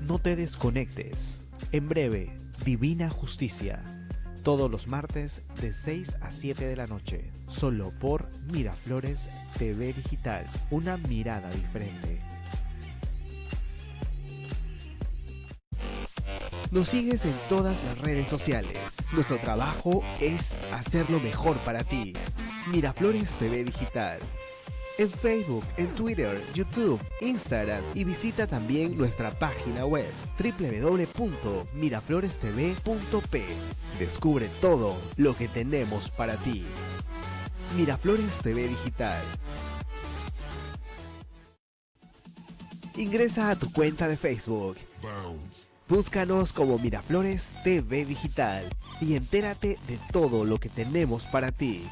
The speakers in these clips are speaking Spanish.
No te desconectes. En breve, Divina Justicia. Todos los martes de 6 a 7 de la noche. Solo por Miraflores TV Digital. Una mirada diferente. Nos sigues en todas las redes sociales. Nuestro trabajo es hacerlo mejor para ti. Miraflores TV Digital. En Facebook, en Twitter, YouTube, Instagram y visita también nuestra página web www.miraflorestv.p. Descubre todo lo que tenemos para ti. Miraflores TV Digital. Ingresa a tu cuenta de Facebook. Búscanos como Miraflores TV Digital y entérate de todo lo que tenemos para ti.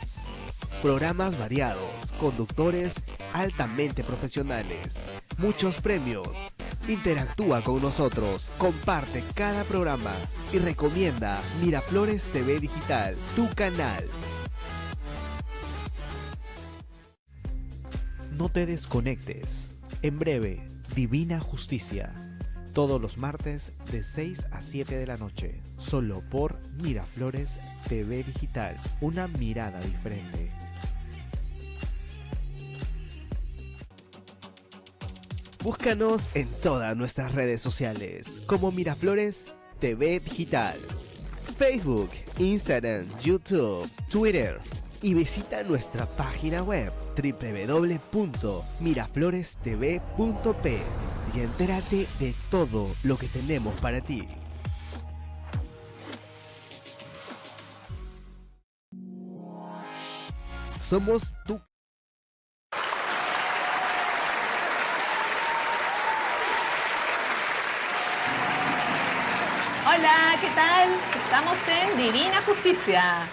Programas variados, conductores altamente profesionales, muchos premios. Interactúa con nosotros, comparte cada programa y recomienda Miraflores TV Digital, tu canal. No te desconectes. En breve, Divina Justicia. Todos los martes de 6 a 7 de la noche. Solo por Miraflores TV Digital. Una mirada diferente. Búscanos en todas nuestras redes sociales como Miraflores TV Digital. Facebook, Instagram, YouTube, Twitter. Y visita nuestra página web www.miraflorestv.p y entérate de todo lo que tenemos para ti. Somos tu... Hola, ¿qué tal? Estamos en Divina Justicia.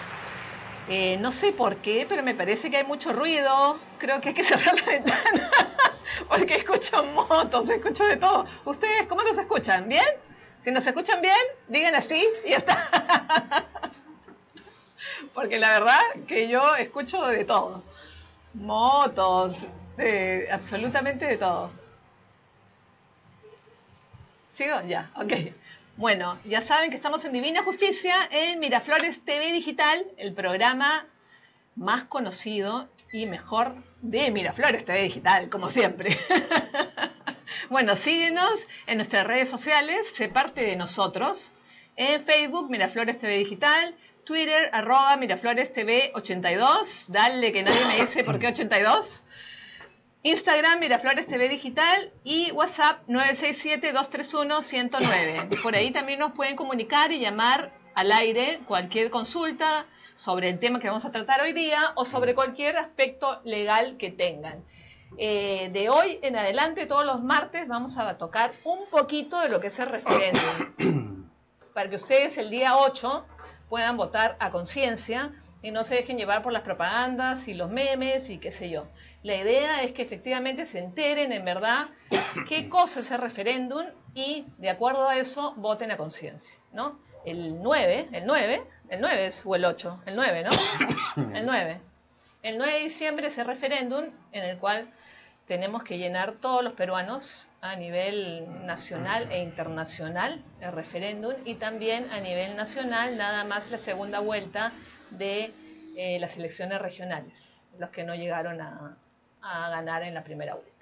No sé por qué, pero me parece que hay mucho ruido. Creo que hay que cerrar la ventana porque escucho motos, escucho de todo. ¿Ustedes cómo nos escuchan? ¿Bien? Si nos escuchan bien, digan así y ya está. Porque la verdad que yo escucho de todo. Motos, absolutamente de todo. ¿Sigo? Ya, ok. Bueno, ya saben que estamos en Divina Justicia en Miraflores TV Digital, el programa más conocido y mejor de Miraflores TV Digital, como siempre. Bueno, síguenos en nuestras redes sociales, sé parte de nosotros. En Facebook, Miraflores TV Digital, Twitter, @Miraflores TV 82. Dale que nadie me dice por qué 82. Instagram, Miraflores TV Digital y WhatsApp 967-231-109. Por ahí también nos pueden comunicar y llamar al aire cualquier consulta sobre el tema que vamos a tratar hoy día o sobre cualquier aspecto legal que tengan. De hoy en adelante, todos los martes, vamos a tocar un poquito de lo que es el referéndum. Para que ustedes el día 8 puedan votar a conciencia y no se dejen llevar por las propagandas y los memes y qué sé yo. La idea es que efectivamente se enteren en verdad qué cosa es el referéndum y de acuerdo a eso voten a conciencia, ¿no? El 9 es, o el 8, el 9, ¿no? El 9. El 9 de diciembre es el referéndum en el cual tenemos que llenar todos los peruanos a nivel nacional e internacional el referéndum y también a nivel nacional nada más la segunda vuelta de las elecciones regionales, los que no llegaron a ganar en la primera vuelta.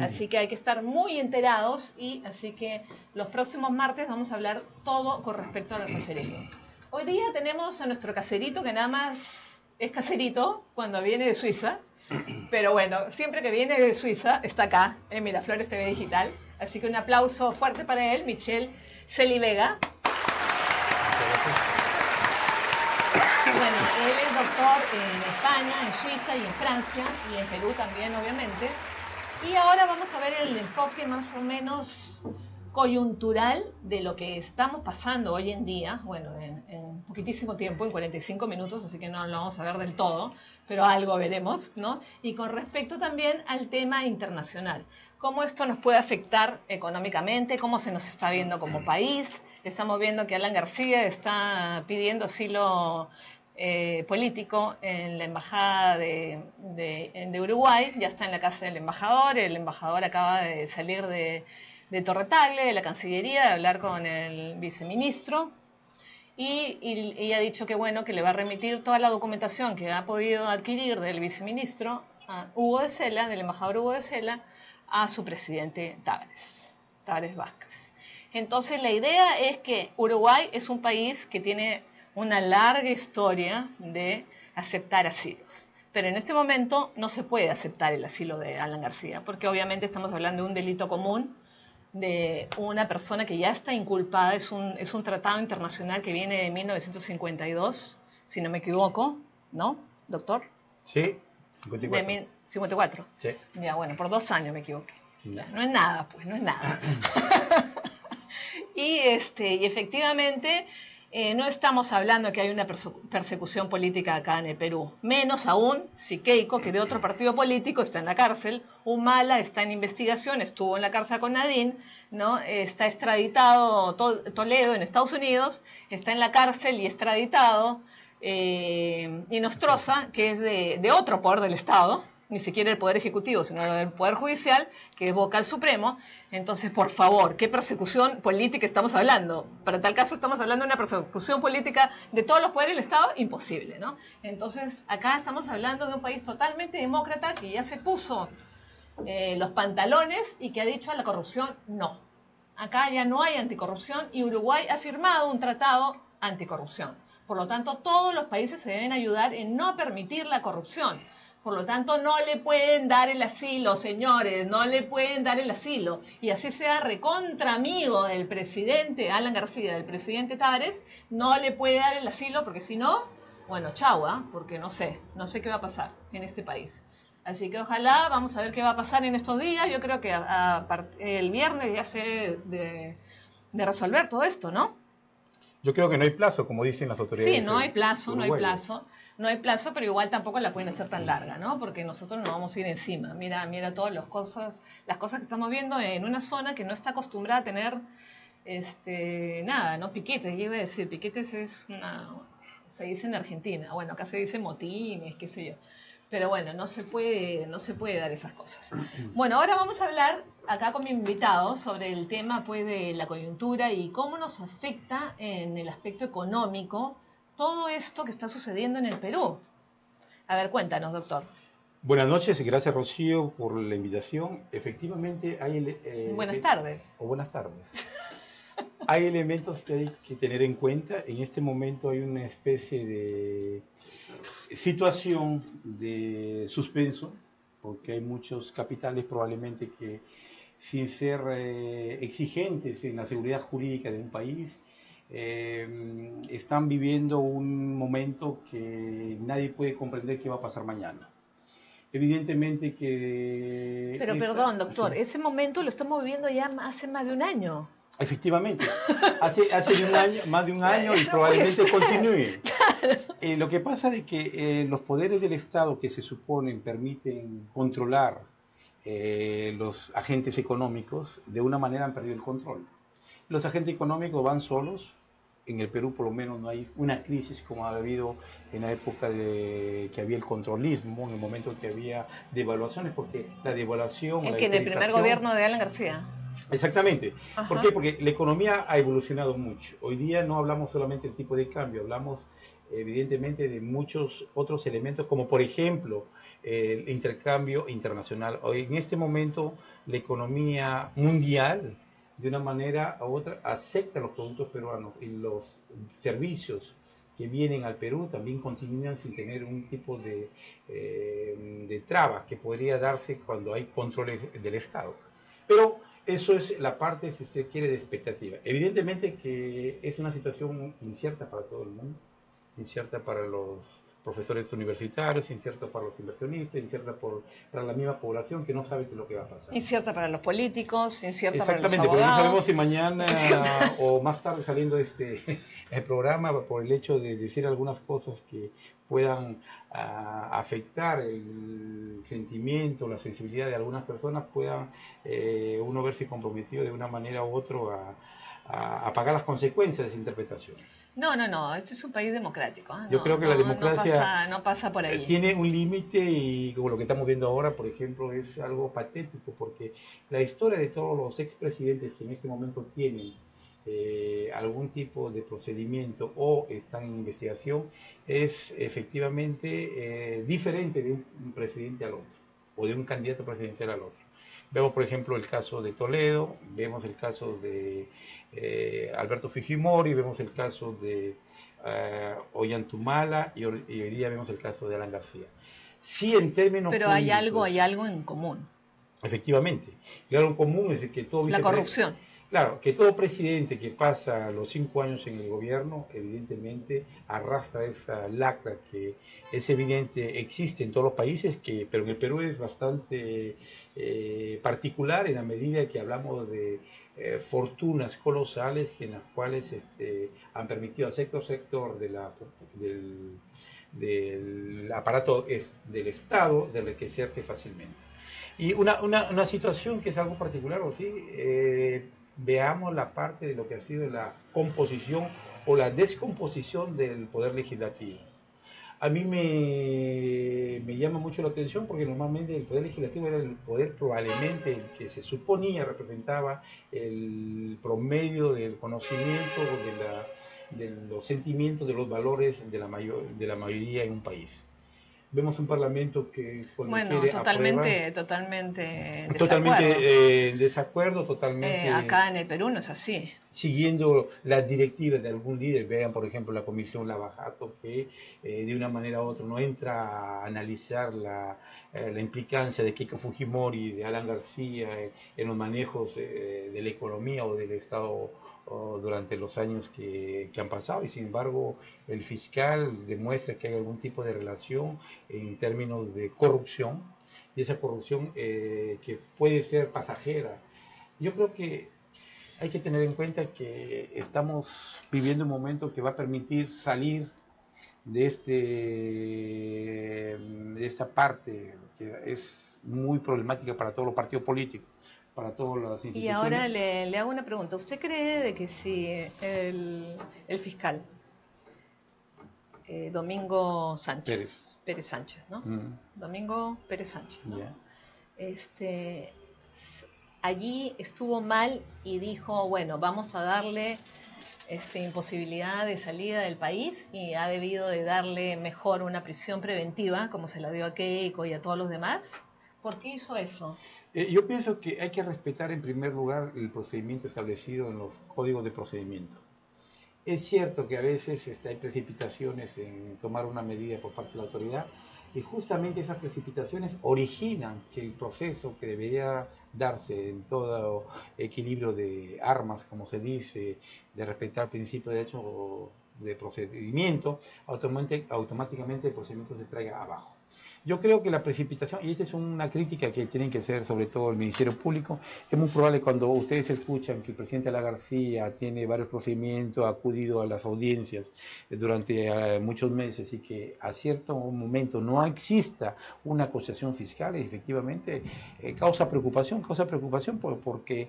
Así que hay que estar muy enterados y así que los próximos martes vamos a hablar todo con respecto al referéndum. Hoy día tenemos a nuestro caserito que nada más es caserito cuando viene de Suiza, pero bueno, siempre que viene de Suiza está acá en Miraflores TV Digital, así que un aplauso fuerte para él, Michel Celivega. Bueno, él es doctor en España, en Suiza y en Francia, y en Perú también, obviamente. Y ahora vamos a ver el enfoque más o menos coyuntural de lo que estamos pasando hoy en día, bueno, en poquitísimo tiempo, en 45 minutos, así que no lo vamos a ver del todo, pero algo veremos, ¿no? Y con respecto también al tema internacional, cómo esto nos puede afectar económicamente, cómo se nos está viendo como país. Estamos viendo que Alan García está pidiendo asilo político en la embajada de Uruguay, ya está en la casa del embajador, el embajador acaba de salir de de Torre Tagle, de la Cancillería, de hablar con el viceministro. Y ha dicho que bueno, que le va a remitir toda la documentación que ha podido adquirir del viceministro a Hugo de Sela, del embajador Hugo de Sela, a su presidente Tabarez Vázquez. Entonces la idea es que Uruguay es un país que tiene una larga historia de aceptar asilos. Pero en este momento no se puede aceptar el asilo de Alan García, porque obviamente estamos hablando de un delito común, de una persona que ya está inculpada. Es un tratado internacional que viene de 1952, si no me equivoco, ¿no, doctor? Sí, 54. De 54. Sí. Ya, bueno, por 2 años me equivoqué. Ya. No es nada, pues, no es nada. y efectivamente no estamos hablando que hay una persecución política acá en el Perú. Menos aún si Keiko, que de otro partido político, está en la cárcel. Humala está en investigación, estuvo en la cárcel con Nadine, ¿no? Está extraditado Toledo en Estados Unidos, está en la cárcel y extraditado. Y Nostroza, que es de otro poder del Estado, ni siquiera el Poder Ejecutivo, sino el Poder Judicial, que es vocal supremo. Entonces, por favor, ¿qué persecución política estamos hablando? Para tal caso estamos hablando de una persecución política de todos los poderes del Estado, imposible, ¿no? Entonces, acá estamos hablando de un país totalmente demócrata que ya se puso los pantalones y que ha dicho a la corrupción no. Acá ya no hay anticorrupción y Uruguay ha firmado un tratado anticorrupción. Por lo tanto, todos los países se deben ayudar en no permitir la corrupción. Por lo tanto, no le pueden dar el asilo, señores, no le pueden dar el asilo. Y así sea recontra amigo del presidente Alan García, del presidente Tabarez, no le puede dar el asilo porque si no, bueno, chau, porque no sé qué va a pasar en este país. Así que ojalá, vamos a ver qué va a pasar en estos días. Yo creo que el viernes ya se debe de resolver todo esto, ¿no? Yo creo que no hay plazo, como dicen las autoridades. Sí, no hay plazo, pero igual tampoco la pueden hacer tan larga, ¿no? Porque nosotros nos vamos a ir encima. Mira todas las cosas que estamos viendo en una zona que no está acostumbrada a tener nada, ¿no? Piquetes, yo iba a decir, piquetes se dice en Argentina, bueno, acá se dice motines, qué sé yo. Pero bueno, no se puede dar esas cosas. Bueno, ahora vamos a hablar acá con mi invitado sobre el tema pues, de la coyuntura y cómo nos afecta en el aspecto económico todo esto que está sucediendo en el Perú. A ver, cuéntanos, doctor. Buenas noches y gracias, Rocío, por la invitación. Efectivamente, hay... buenas tardes. O buenas tardes. Hay elementos que hay que tener en cuenta. En este momento hay una especie de situación de suspenso, porque hay muchos capitales probablemente que, sin ser exigentes en la seguridad jurídica de un país, están viviendo un momento que nadie puede comprender qué va a pasar mañana. Evidentemente que... Pero perdón, doctor, sí. Ese momento lo estamos viviendo ya hace más de un año. Efectivamente, hace más de un año y probablemente continúe. Claro. Lo que pasa es que los poderes del Estado que se suponen permiten controlar los agentes económicos, de una manera han perdido el control. Los agentes económicos van solos. En el Perú por lo menos no hay una crisis como ha habido en la época que había el controlismo, en el momento que había devaluaciones, porque la devaluación... En el primer gobierno de Alan García. Exactamente. Ajá. ¿Por qué? Porque la economía ha evolucionado mucho. Hoy día no hablamos solamente del tipo de cambio, hablamos evidentemente de muchos otros elementos, como por ejemplo el intercambio internacional. Hoy, en este momento, la economía mundial, de una manera u otra, acepta los productos peruanos y los servicios que vienen al Perú también continúan sin tener un tipo de trabas que podría darse cuando hay controles del Estado. Pero eso es la parte, si usted quiere, de expectativa. Evidentemente que es una situación incierta para todo el mundo, incierta para los profesores universitarios, incierta para los inversionistas, incierta para la misma población que no sabe qué es lo que va a pasar. Incierta para los políticos, incierta para los abogados. Exactamente, porque no sabemos si mañana o más tarde saliendo de el programa, por el hecho de decir algunas cosas que puedan afectar el sentimiento, la sensibilidad de algunas personas, puedan uno verse comprometido de una manera u otra a pagar las consecuencias de esa interpretación. No, este es un país democrático. Yo creo que la democracia no pasa por ahí. Tiene un límite y como lo que estamos viendo ahora, por ejemplo, es algo patético porque la historia de todos los expresidentes que en este momento tienen algún tipo de procedimiento o están en investigación es efectivamente diferente de un presidente al otro o de un candidato presidencial al otro. Vemos, por ejemplo, el caso de Toledo, vemos el caso de Alberto Fujimori, vemos el caso de Ollantumala y hoy día vemos el caso de Alan García. Sí, en términos Pero hay algo en común. Efectivamente. Y algo en común es que todo... La corrupción. Claro, que todo presidente que pasa los 5 años en el gobierno, evidentemente arrastra esa lacra que es evidente, existe en todos los países, pero en el Perú es bastante particular en la medida que hablamos de fortunas colosales en las cuales han permitido al sector del aparato del Estado de enriquecerse fácilmente. Y una situación que es algo particular, ¿o sí? Veamos la parte de lo que ha sido la composición o la descomposición del poder legislativo. A mí me llama mucho la atención porque normalmente el poder legislativo era el poder probablemente el que se suponía representaba el promedio del conocimiento, de los sentimientos, de los valores de la mayoría en un país. Vemos un parlamento que totalmente desacuerdo, totalmente acá en el Perú no es así. Siguiendo las directivas de algún líder, vean por ejemplo la comisión Lavajato que de una manera u otra no entra a analizar la implicancia de Keiko Fujimori y de Alan García en los manejos de la economía o del Estado durante los años que han pasado, y sin embargo el fiscal demuestra que hay algún tipo de relación en términos de corrupción, y esa corrupción que puede ser pasajera. Yo creo que hay que tener en cuenta que estamos viviendo un momento que va a permitir salir de esta parte que es muy problemática para todos los partidos políticos, para todas las instituciones. Y ahora le hago una pregunta. ¿Usted cree de que si el fiscal Domingo Sánchez, Pérez Sánchez, ¿no? Domingo Pérez Sánchez, ¿no? Yeah. Allí estuvo mal y dijo, bueno, vamos a darle imposibilidad de salida del país y ha debido de darle mejor una prisión preventiva, como se la dio a Keiko y a todos los demás? ¿Por qué hizo eso? Yo pienso que hay que respetar en primer lugar el procedimiento establecido en los códigos de procedimiento. Es cierto que a veces hay precipitaciones en tomar una medida por parte de la autoridad y justamente esas precipitaciones originan que el proceso que debería darse en todo equilibrio de armas, como se dice, de respetar el principio de derecho de procedimiento, automáticamente el procedimiento se traiga abajo. Yo creo que la precipitación, y esta es una crítica que tienen que hacer sobre todo el Ministerio Público, es muy probable cuando ustedes escuchan que el presidente Alan García tiene varios procedimientos, ha acudido a las audiencias durante muchos meses y que a cierto momento no exista una acusación fiscal, y efectivamente causa preocupación porque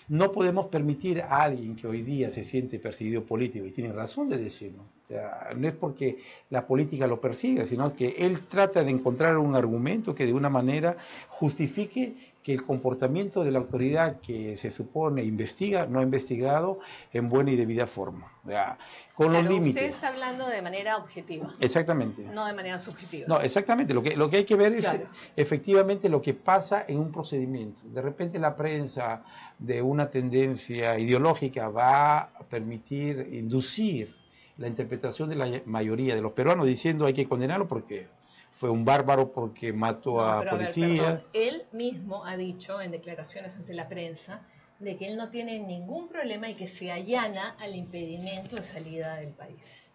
no podemos permitir a alguien que hoy día se siente perseguido político, y tiene razón de decirlo. O sea, no es porque la política lo persiga, sino que él trata de encontrar un argumento que de una manera justifique que el comportamiento de la autoridad que se supone investiga no ha investigado en buena y debida forma. O sea, con los límites. Usted está hablando de manera objetiva. Exactamente. No de manera subjetiva. No, exactamente. Lo que hay que ver es efectivamente lo que pasa en un procedimiento. De repente la prensa de una tendencia ideológica va a permitir inducir la interpretación de la mayoría de los peruanos diciendo hay que condenarlo porque fue un bárbaro, porque mató a policías. Él mismo ha dicho en declaraciones ante la prensa de que él no tiene ningún problema y que se allana al impedimento de salida del país.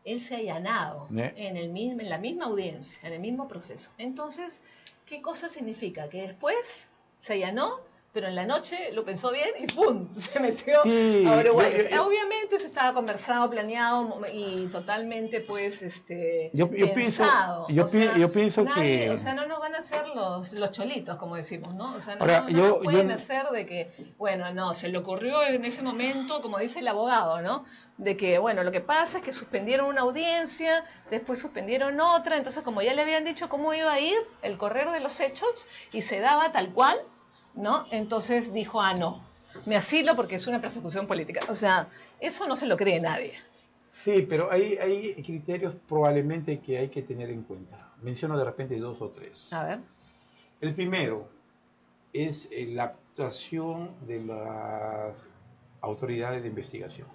Él se ha allanado en la misma audiencia, en el mismo proceso. Entonces, ¿qué cosa significa? Que después se allanó, pero en la noche lo pensó bien y ¡pum! Se metió Sí, a Uruguay. Obviamente eso estaba conversado, planeado y totalmente pues pensado. Yo pienso nadie, que... O sea, no nos van a hacer los cholitos, como decimos, ¿no? O sea, Ahora, no nos pueden hacer de que, bueno, no, se le ocurrió en ese momento, como dice el abogado, ¿no? De que, bueno, lo que pasa es que suspendieron una audiencia, después suspendieron otra, entonces como ya le habían dicho cómo iba a ir el correr de los hechos y se daba tal cual, ¿no? Entonces dijo, no, me asilo porque es una persecución política. O sea, eso no se lo cree nadie. Sí, pero hay criterios probablemente que hay que tener en cuenta. Menciono de repente 2 o 3. A ver. El primero es la actuación de las autoridades de investigación.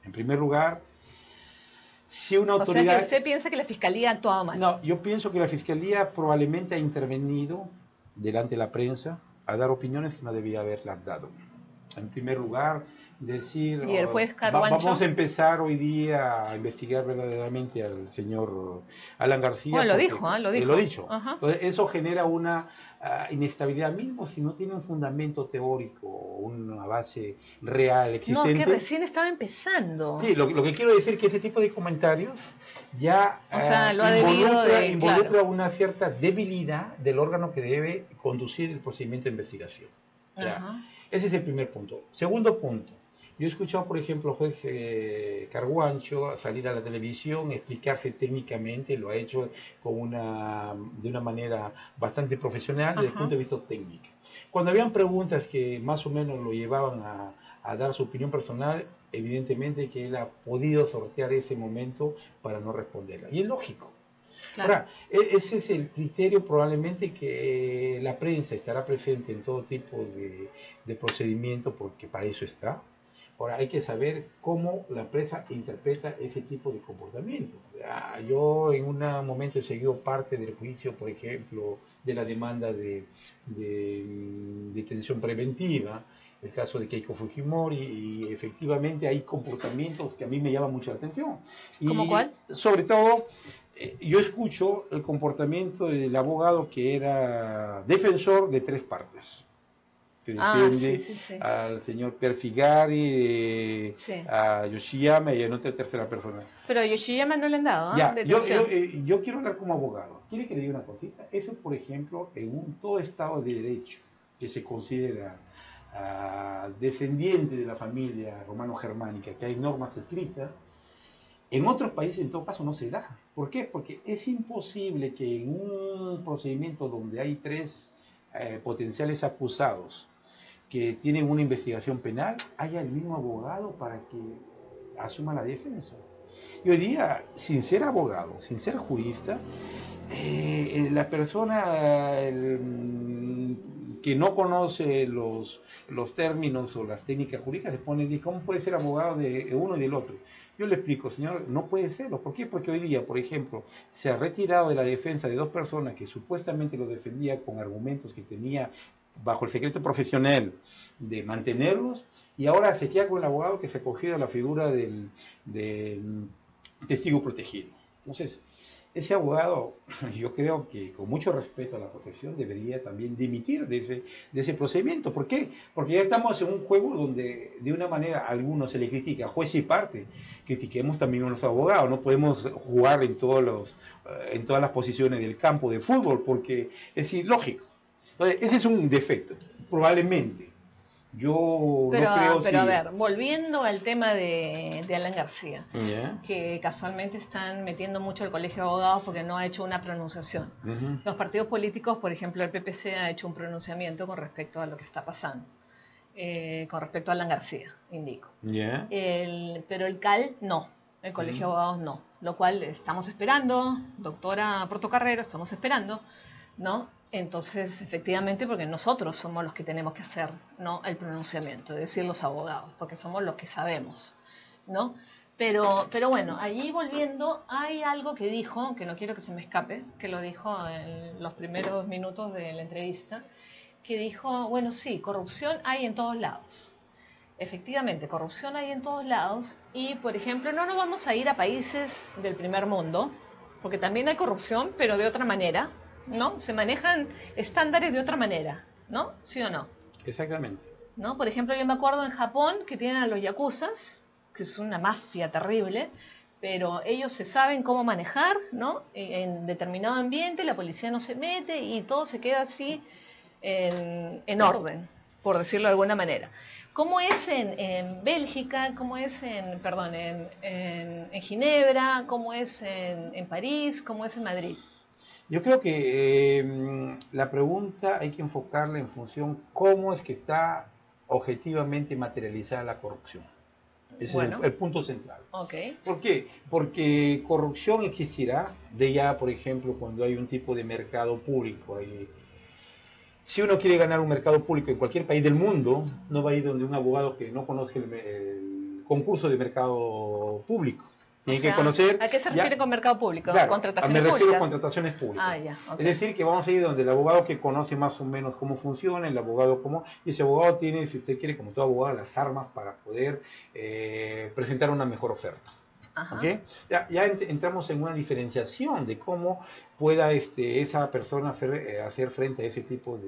En primer lugar, si una autoridad... O sea, que usted piensa que la Fiscalía ha actuado mal. No, yo pienso que la Fiscalía probablemente ha intervenido delante de la prensa a dar opiniones que no debía haberlas dado. En primer lugar, decir, ¿Y el juez Carguancho? Vamos a empezar hoy día a investigar verdaderamente al señor Alan García. Bueno, lo dijo. Lo dicho. Entonces, eso genera una inestabilidad mismo si no tiene un fundamento teórico, una base real existente. No, que recién estaba empezando. Sí, lo que quiero decir es que ese tipo de comentarios ya involucra una cierta debilidad del órgano que debe conducir el procedimiento de investigación. Ese es el primer punto. Segundo punto, yo he escuchado, por ejemplo, al juez Carguancho salir a la televisión, explicarse técnicamente, lo ha hecho de una manera bastante profesional desde el punto de vista técnico. Cuando habían preguntas que más o menos lo llevaban a dar su opinión personal, evidentemente que él ha podido sortear ese momento para no responderla. Y es lógico. Claro. Ahora, ese es el criterio probablemente que la prensa estará presente en todo tipo de procedimiento, porque para eso está. Ahora, hay que saber cómo la prensa interpreta ese tipo de comportamiento. Yo en un momento he seguido parte del juicio, por ejemplo, de la demanda de detención preventiva, el caso de Keiko Fujimori, y efectivamente hay comportamientos que a mí me llaman mucho la atención. ¿Cómo cuál? Sobre todo, yo escucho el comportamiento del abogado que era defensor de 3 partes. Que defiende al señor Perfigari, a Yoshiyama y a otra tercera persona. Pero a Yoshiyama no le han dado, yo quiero hablar como abogado. ¿Quiere que le diga una cosita? Eso, por ejemplo, en todo Estado de Derecho que se considera descendiente de la familia romano-germánica, que hay normas escritas, en otros países en todo caso no se da. ¿Por qué? Porque es imposible que en un procedimiento donde hay 3 potenciales acusados que tienen una investigación penal, haya el mismo abogado para que asuma la defensa. Y hoy día, sin ser abogado, sin ser jurista, la persona que no conoce los términos o las técnicas jurídicas se pone y dice, ¿cómo puede ser abogado de uno y del otro? Yo le explico, señor, no puede serlo. ¿Por qué? Porque hoy día, por ejemplo, se ha retirado de la defensa de 2 personas que supuestamente lo defendían con argumentos que tenía bajo el secreto profesional de mantenerlos, y ahora se queda con el abogado que se ha cogido a la figura del testigo protegido. Entonces, ese abogado, yo creo que con mucho respeto a la profesión, debería también dimitir de ese procedimiento. ¿Por qué? Porque ya estamos en un juego donde de una manera a algunos se le critica, juez y parte. Critiquemos también a los abogados, no podemos jugar en todas las posiciones del campo de fútbol, porque es ilógico. Entonces, ese es un defecto, probablemente. Yo pero, no creo pero a ver, volviendo al tema de Alan García, yeah, que casualmente están metiendo mucho el Colegio de Abogados porque no ha hecho una pronunciación. Los partidos políticos, por ejemplo, el PPC ha hecho un pronunciamiento con respecto a lo que está pasando, con respecto a Alan García, indico. Yeah. Pero el CAL no, el Colegio de Abogados no, lo cual estamos esperando, doctora Portocarrero, estamos esperando, ¿no? Entonces, efectivamente, porque nosotros somos los que tenemos que hacer, ¿no?, el pronunciamiento, es decir, los abogados, porque somos los que sabemos, ¿no? Pero bueno, allí volviendo, hay algo que dijo, que no quiero que se me escape, que lo dijo en los primeros minutos de la entrevista, que dijo, bueno, sí, corrupción hay en todos lados. Efectivamente, corrupción hay en todos lados y, por ejemplo, no nos vamos a ir a países del primer mundo, porque también hay corrupción, pero de otra manera, ¿no? Se manejan estándares de otra manera, ¿no? ¿Sí o no? Exactamente. ¿no? Por ejemplo, yo me acuerdo en Japón que tienen a los yakuzas, que es una mafia terrible, pero ellos se saben cómo manejar, ¿no? En determinado ambiente, la policía no se mete y todo se queda así en orden, por decirlo de alguna manera. ¿Cómo es en Bélgica? ¿Cómo es perdón, en Ginebra? ¿Cómo es en París? ¿Cómo es en Madrid? Yo creo que la pregunta hay que enfocarla en función cómo es que está objetivamente materializada la corrupción. Ese es Bueno, el punto central. ok. ¿Por qué? Porque corrupción existirá de ya, por ejemplo, cuando hay un tipo de mercado público. Si uno quiere ganar un mercado público en cualquier país del mundo, no va a ir donde un abogado que no conozca el concurso de mercado público. O Tiene que sea, conocer. ¿a qué se refiere Ya, con mercado público? claro, me ¿Contrataciones refiero públicas? a contrataciones públicas. Ah, ya, ok. Es decir, que vamos a ir donde el abogado que conoce más o menos cómo funciona, el abogado cómo, y ese abogado tiene, si usted quiere, como todo abogado, las armas para poder presentar una mejor oferta. Ajá. ¿Okay? Ya entramos en una diferenciación de cómo pueda esa persona hacer frente a ese tipo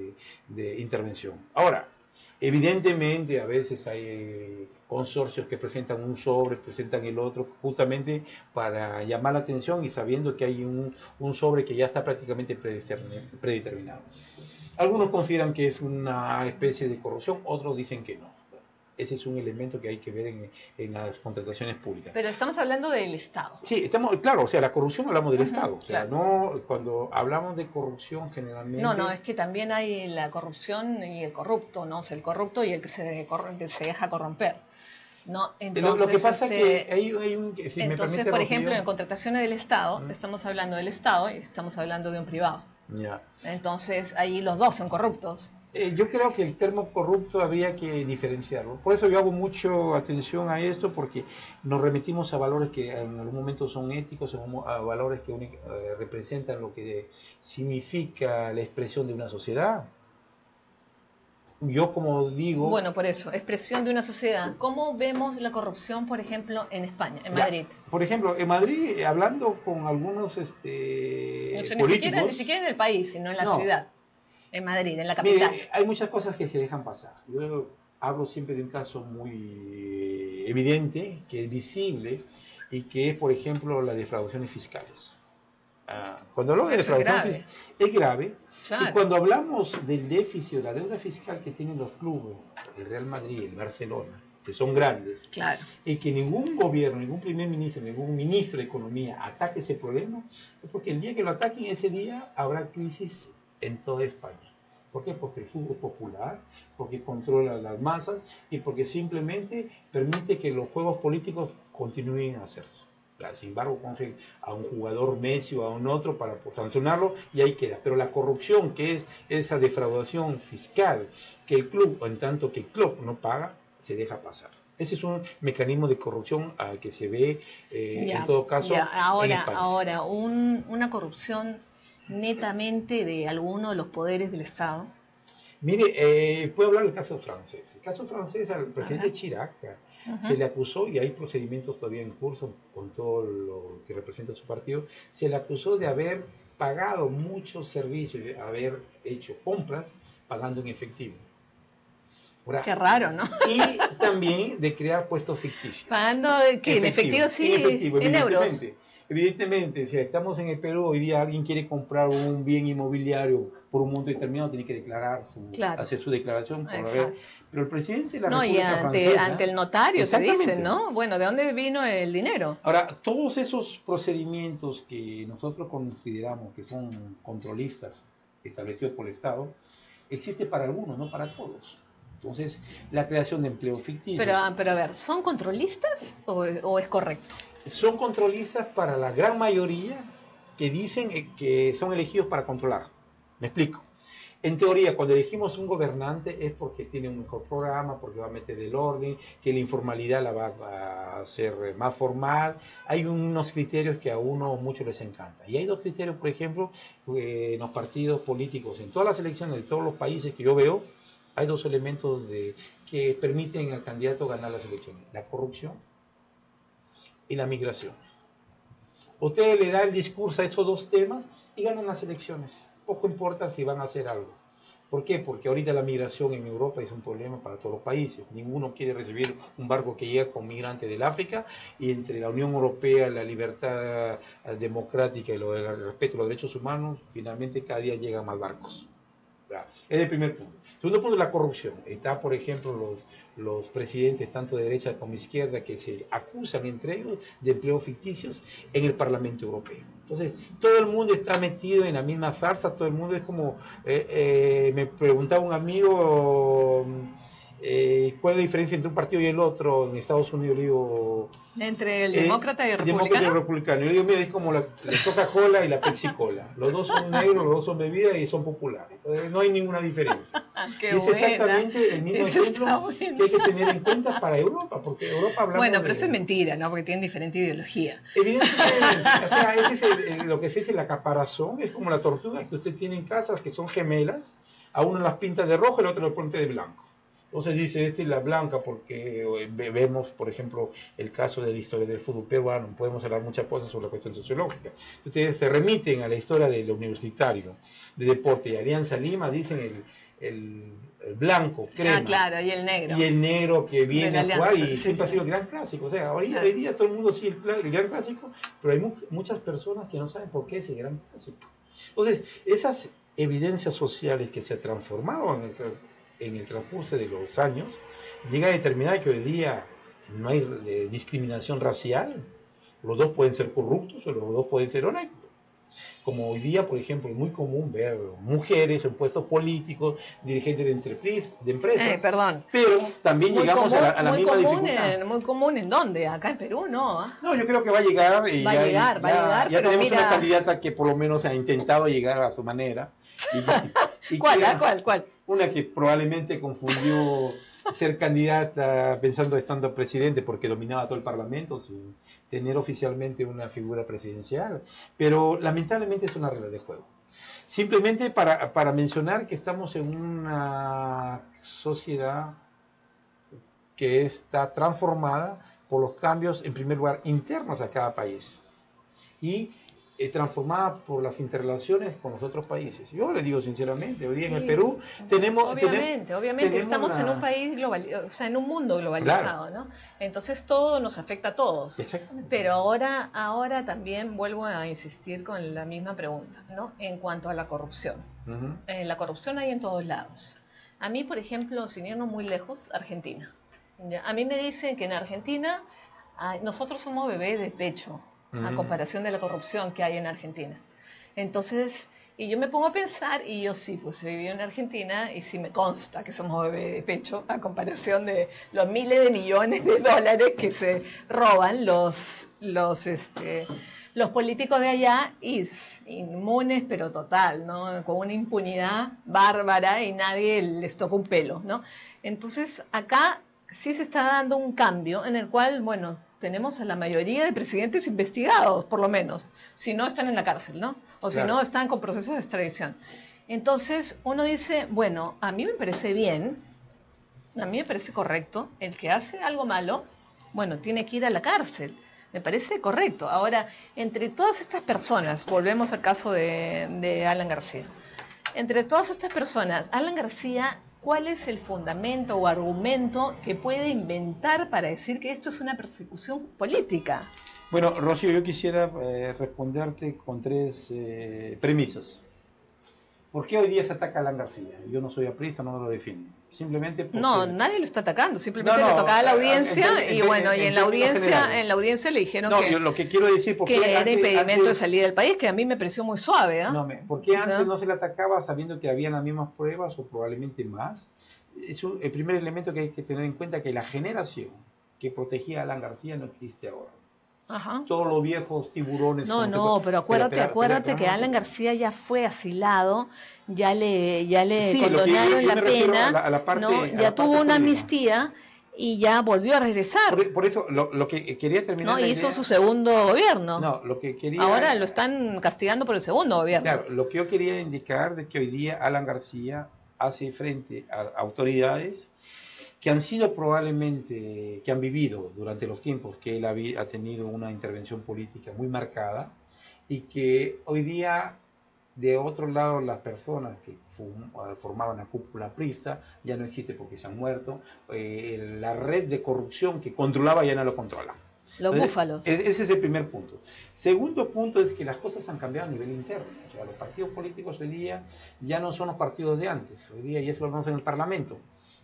de intervención. Ahora, evidentemente a veces hay consorcios que presentan un sobre, presentan el otro, justamente para llamar la atención y sabiendo que hay un sobre que ya está prácticamente predeterminado. Algunos consideran que es una especie de corrupción, otros dicen que no. Ese es un elemento que hay que ver en las contrataciones públicas. Pero estamos hablando del Estado. Sí, claro, o sea, la corrupción hablamos del Estado. O sea, claro. no, cuando hablamos de corrupción generalmente... No, es que también hay la corrupción y el corrupto, ¿no? O sea, el corrupto y el que se deja corromper. ¿No? Entonces, lo que pasa es que hay un... Si entonces, me por ejemplo, Rocío, en contrataciones del Estado, estamos hablando del Estado y estamos hablando de un privado. ya. Entonces, ahí los dos son corruptos. Yo creo que el término corrupto habría que diferenciarlo. Por eso yo hago mucho atención a esto, porque nos remitimos a valores que en algún momento son éticos, a valores que representan lo que significa la expresión de una sociedad. Yo como digo... Bueno, por eso, expresión de una sociedad. ¿Cómo vemos la corrupción, por ejemplo, en España, en Madrid? Por ejemplo, en Madrid, hablando con algunos No sé, políticos... ni siquiera en el país, sino en la ciudad. En Madrid, en la capital. Mire, hay muchas cosas que se dejan pasar. Yo hablo siempre de un caso muy evidente, que es visible, y que es, por ejemplo, las defraudaciones fiscales. Cuando hablo de defraudación fiscal, es grave. Claro. Y cuando hablamos del déficit, la deuda fiscal que tienen los clubes, el Real Madrid, el Barcelona, que son grandes, claro, y que ningún gobierno, ningún primer ministro, ningún ministro de Economía ataque ese problema, es porque el día que lo ataquen, ese día habrá crisis en toda España. ¿Por qué? Porque el fútbol es popular, porque controla las masas y porque simplemente permite que los juegos políticos continúen a hacerse. Sin embargo, cogen a un jugador Messi o a un otro para sancionarlo y ahí queda. Pero la corrupción, que es esa defraudación fiscal que el club, o en tanto que el club no paga, se deja pasar. Ese es un mecanismo de corrupción que se ve en todo caso en España. Ahora, una corrupción netamente de alguno de los poderes del Estado. Mire, puedo hablar del caso francés. El caso francés al presidente Chirac se le acusó, y hay procedimientos todavía en curso con todo lo que representa su partido, se le acusó de haber pagado muchos servicios, de haber hecho compras pagando en efectivo. Ahora, qué raro, ¿no? Y también de crear puestos ficticios. ¿Pagando qué? ¿En efectivo? Sí, en euros. Evidentemente, si estamos en el Perú, hoy día alguien quiere comprar un bien inmobiliario por un monto determinado, tiene que declarar hacer su declaración. Pero el presidente de la República Francesa... ante el notario se dice, ¿no? Bueno, ¿de dónde vino el dinero? Ahora, todos esos procedimientos que nosotros consideramos que son controlistas, establecidos por el Estado, existe para algunos, no para todos. Entonces, la creación de empleo ficticio... Pero a ver, ¿son controlistas o es correcto? Son controlistas para la gran mayoría que dicen que son elegidos para controlar. Me explico. En teoría, cuando elegimos un gobernante es porque tiene un mejor programa, porque va a meter el orden, que la informalidad la va a hacer más formal. Hay unos criterios que a uno o muchos les encanta. Y hay dos criterios, por ejemplo, en los partidos políticos, en todas las elecciones de todos los países que yo veo, hay dos elementos que permiten al candidato ganar las elecciones: la corrupción y la migración. Usted le da el discurso a esos dos temas y ganan las elecciones. Poco importa si van a hacer algo. ¿Por qué? Porque ahorita la migración en Europa es un problema para todos los países. Ninguno quiere recibir un barco que llega con migrantes del África, y entre la Unión Europea, la libertad democrática y el respeto a los derechos humanos, finalmente cada día llegan más barcos. Es el primer punto. Segundo punto, la corrupción. Está, por ejemplo, los presidentes, tanto de derecha como izquierda, que se acusan entre ellos de empleos ficticios en el Parlamento Europeo. Entonces, todo el mundo está metido en la misma salsa, todo el mundo es como, me preguntaba un amigo, ¿cuál es la diferencia entre un partido y el otro en Estados Unidos? Le digo, entre el demócrata y el republicano. Demócrata y el republicano. Yo le digo, mira, es como la Coca-Cola y la Pepsi-Cola. Los dos son negros, los dos son bebidas y son populares. Entonces, no hay ninguna diferencia. Qué es buena. Exactamente el mismo ejemplo que hay que tener en cuenta para Europa, porque Europa hablamos Bueno, pero eso es mentira, ¿no? Porque tienen diferente ideología. Evidentemente, o sea, ese es lo que se dice la caparazón, es como la tortuga que usted tiene en casas que son gemelas, a uno las pinta de rojo y al otro lo pone de blanco. Entonces dice, esta es la blanca porque vemos, por ejemplo, el caso de la historia del fútbol peruano. Podemos hablar muchas cosas sobre la cuestión sociológica. Ustedes se remiten a la historia del universitario de deporte y Alianza Lima, dicen el blanco, crema. Ah, claro, y el negro. Y el negro que viene a jugar y sí, siempre ha sido el gran clásico. O sea, hoy día todo el mundo sigue el gran clásico, pero hay muchas personas que no saben por qué es el gran clásico. Entonces, esas evidencias sociales que se han transformado en el transcurso de los años, llega a determinar que hoy día no hay discriminación racial. Los dos pueden ser corruptos o los dos pueden ser honestos. Como hoy día, por ejemplo, es muy común ver mujeres en puestos políticos, dirigentes de empresas. Perdón. Pero también llegamos a la misma dificultad. Muy común ¿en dónde? Acá en Perú, ¿no? No, yo creo que va a llegar. Va a llegar. Ya tenemos una candidata que por lo menos ha intentado llegar a su manera. ¿Cuál? Una que probablemente confundió ser candidata pensando estando presidente porque dominaba todo el Parlamento sin tener oficialmente una figura presidencial. Pero lamentablemente es una regla de juego. Simplemente para mencionar que estamos en una sociedad que está transformada por los cambios, en primer lugar, internos a cada país. Y transformada por las interrelaciones con los otros países. Yo le digo sinceramente, hoy día en el Perú tenemos... Obviamente, estamos en un país globalizado, o sea, en un mundo globalizado, claro, ¿no? Entonces todo nos afecta a todos. Exactamente. Pero ahora también vuelvo a insistir con la misma pregunta, ¿no? En cuanto a la corrupción. La corrupción hay en todos lados. A mí, por ejemplo, sin irnos muy lejos, Argentina. ¿Ya? A mí me dicen que en Argentina nosotros somos bebés de pecho, a comparación de la corrupción que hay en Argentina. Entonces, y yo me pongo a pensar, y yo sí, pues he vivido en Argentina, y sí me consta que somos bebé de pecho, a comparación de los miles de millones de dólares que se roban los políticos de allá, inmunes, pero total, ¿no? Con una impunidad bárbara y nadie les toca un pelo, ¿no? Entonces, acá sí se está dando un cambio en el cual, bueno, tenemos a la mayoría de presidentes investigados, por lo menos, si no están en la cárcel, ¿no? O si no están con procesos de extradición. Entonces, uno dice, bueno, a mí me parece bien, a mí me parece correcto, el que hace algo malo, bueno, tiene que ir a la cárcel. Me parece correcto. Ahora, entre todas estas personas, volvemos al caso de Alan García, entre todas estas personas, Alan García, ¿cuál es el fundamento o argumento que puede inventar para decir que esto es una persecución política? Bueno, Rocío, yo quisiera responderte con tres premisas. ¿Por qué hoy día se ataca a Alan García? Yo no soy aprista, no lo defiendo. Simplemente porque... No, nadie lo está atacando, simplemente le tocaba a la audiencia y bueno, y en la audiencia le dijeron yo lo que quiero decir que era impedimento de salida del país, que a mí me pareció muy suave. ¿Por qué antes no se le atacaba sabiendo que había las mismas pruebas o probablemente más? El primer elemento que hay que tener en cuenta es que la generación que protegía a Alan García no existe ahora. Ajá. Todos los viejos tiburones... pero acuérdate que Alan García ya fue asilado, ya le condonaron la pena, ya tuvo una amnistía y ya volvió a regresar. Por eso, lo que quería terminar... hizo su segundo gobierno. Lo que quería... Ahora lo están castigando por el segundo gobierno. Claro, lo que yo quería indicar es que hoy día Alan García hace frente a autoridades que han sido probablemente, que han vivido durante los tiempos que él ha tenido una intervención política muy marcada y que hoy día De otro lado, las personas que formaban la cúpula prista ya no existe porque se han muerto. La red de corrupción que controlaba ya no lo controla. Los Entonces, búfalos. ese es el primer punto. Segundo punto es que las cosas han cambiado a nivel interno. O sea, los partidos políticos hoy día ya no son los partidos de antes. Hoy día ya se lo vemos en el Parlamento.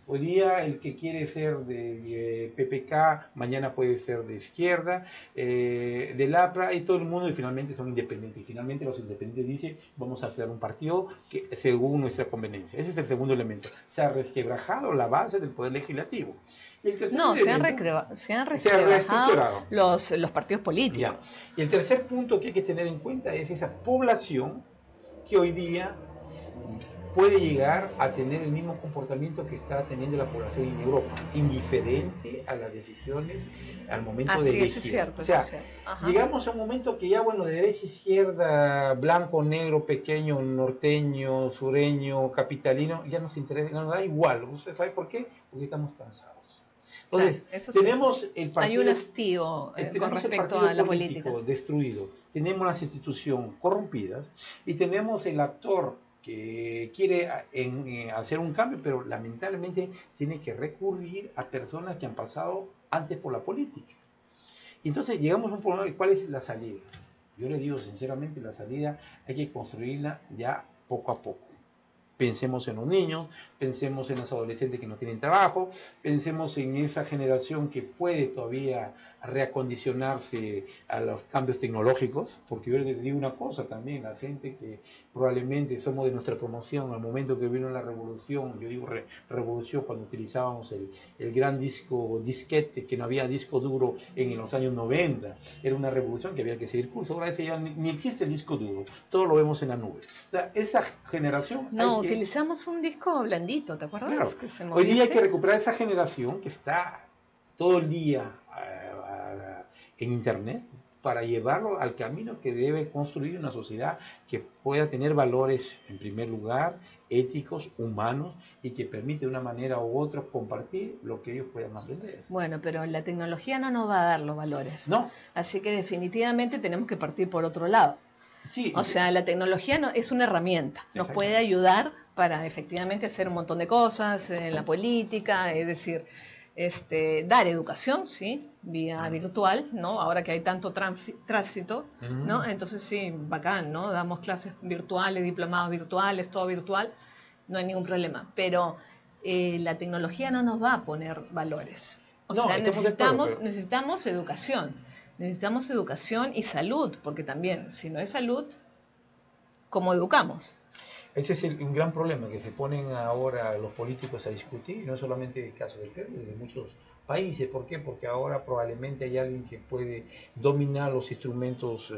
Hoy día el que quiere ser de PPK, mañana puede ser de izquierda, del APRA, y todo el mundo, y finalmente son independientes. Y finalmente los independientes dicen, vamos a crear un partido que según nuestra conveniencia. Ese es el segundo elemento. Se ha resquebrajado la base del poder legislativo. Y el tercer No, elemento, se han resquebrajado reestructurado los partidos políticos. Ya. Y el tercer punto que hay que tener en cuenta es esa población que hoy día puede llegar a tener el mismo comportamiento que está teniendo la población en Europa, indiferente a las decisiones al momento de elegir. Eso es cierto, o sea, eso es cierto. Ajá. Llegamos a un momento que ya, bueno, de derecha a izquierda, blanco, negro, pequeño, norteño, sureño, capitalino, ya nos interesa, nos da igual. ¿Usted sabe por qué? Porque estamos cansados. Entonces, claro, tenemos el partido... Hay un hastío con respecto a la política. Destruido, tenemos las instituciones corrompidas y tenemos el actor que quiere hacer un cambio, pero lamentablemente tiene que recurrir a personas que han pasado antes por la política. Y entonces llegamos a un problema de cuál es la salida. Yo le digo sinceramente, la salida hay que construirla ya poco a poco. Pensemos en los niños, pensemos en los adolescentes que no tienen trabajo, pensemos en esa generación que puede todavía reacondicionarse a los cambios tecnológicos, porque yo les digo una cosa también, la gente que probablemente somos de nuestra promoción, al momento que vino la revolución, yo digo revolución cuando utilizábamos el gran disquete, que no había disco duro en los años 90, era una revolución que había que seguir curso, ahora ya ni existe el disco duro, todo lo vemos en la nube. O sea, esa generación... No, utilizamos un disco blandito, ¿te acuerdas? Claro. Que se Hoy día hay que recuperar esa generación que está todo el día en internet para llevarlo al camino que debe construir una sociedad que pueda tener valores, en primer lugar, éticos, humanos, y que permite de una manera u otra compartir lo que ellos puedan aprender. Bueno, pero la tecnología no nos va a dar los valores. No. Así que definitivamente tenemos que partir por otro lado. Sí, o sea, la tecnología es una herramienta, nos puede ayudar para efectivamente hacer un montón de cosas en la política, es decir, dar educación, sí, vía virtual, ¿no? Ahora que hay tanto tránsito, ¿no? Entonces sí, bacán, ¿no? Damos clases virtuales, diplomados virtuales, todo virtual, no hay ningún problema, pero la tecnología no nos va a poner valores. O sea, necesitamos educación. Necesitamos educación y salud, porque también, si no hay salud, ¿cómo educamos? Ese es un gran problema que se ponen ahora los políticos a discutir, no solamente el caso del Perú, de muchos países. ¿Por qué? Porque ahora probablemente hay alguien que puede dominar los instrumentos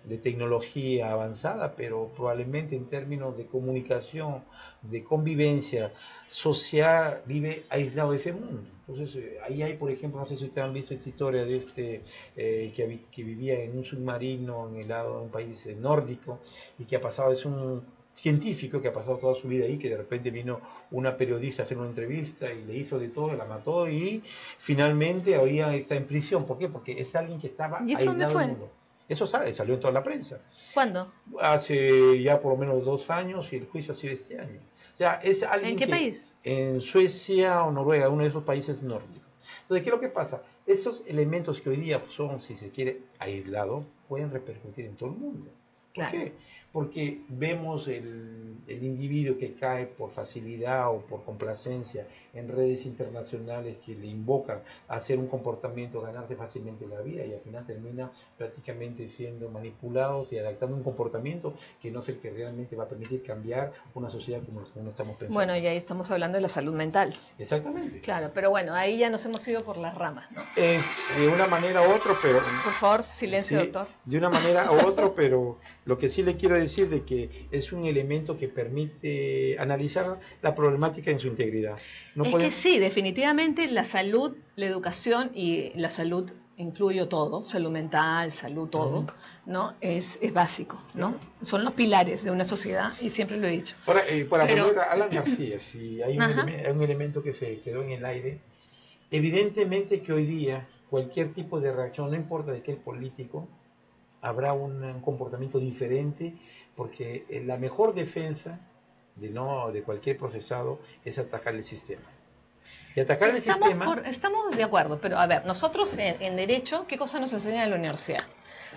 de tecnología avanzada, pero probablemente en términos de comunicación, de convivencia social, vive aislado de ese mundo. Entonces, ahí hay, por ejemplo, no sé si ustedes han visto esta historia de que vivía en un submarino en el lado de un país nórdico y que ha pasado, es un científico que ha pasado toda su vida ahí, que de repente vino una periodista a hacer una entrevista y le hizo de todo, la mató y finalmente ahora está en prisión. ¿Por qué? Porque es alguien que estaba aislado del mundo. Eso salió en toda la prensa. ¿Cuándo? Hace ya por lo menos 2 años y el juicio ha sido este año. O sea, es alguien ¿En qué país? En Suecia o Noruega, uno de esos países nórdicos. Entonces, ¿qué es lo que pasa? Esos elementos que hoy día son, si se quiere, aislados, pueden repercutir en todo el mundo. ¿Por qué? Porque vemos el individuo que cae por facilidad o por complacencia en redes internacionales que le invocan a hacer un comportamiento, ganarse fácilmente la vida, y al final termina prácticamente siendo manipulados y adaptando un comportamiento que no es el que realmente va a permitir cambiar una sociedad como la que estamos pensando. Bueno, y ahí estamos hablando de la salud mental. Exactamente. Claro, pero bueno, ahí ya nos hemos ido por las ramas, ¿no? De una manera u otra, pero... Por favor, silencio, sí, doctor. De una manera u otra, pero lo que sí le quiero decir de que es un elemento que permite analizar la problemática en su integridad. Que sí, definitivamente la salud, la educación y la salud, incluyo todo, salud mental, salud, todo, ¿no? Es básico, ¿no? Son los pilares de una sociedad y siempre lo he dicho. Para volver a Alan García, si hay un elemento que se quedó en el aire, evidentemente que hoy día cualquier tipo de reacción, no importa de qué político, habrá un comportamiento diferente, porque la mejor defensa de cualquier procesado es atacar el sistema. Y atacar el sistema... Estamos de acuerdo, pero a ver, nosotros en Derecho, ¿qué cosa nos enseña en la universidad?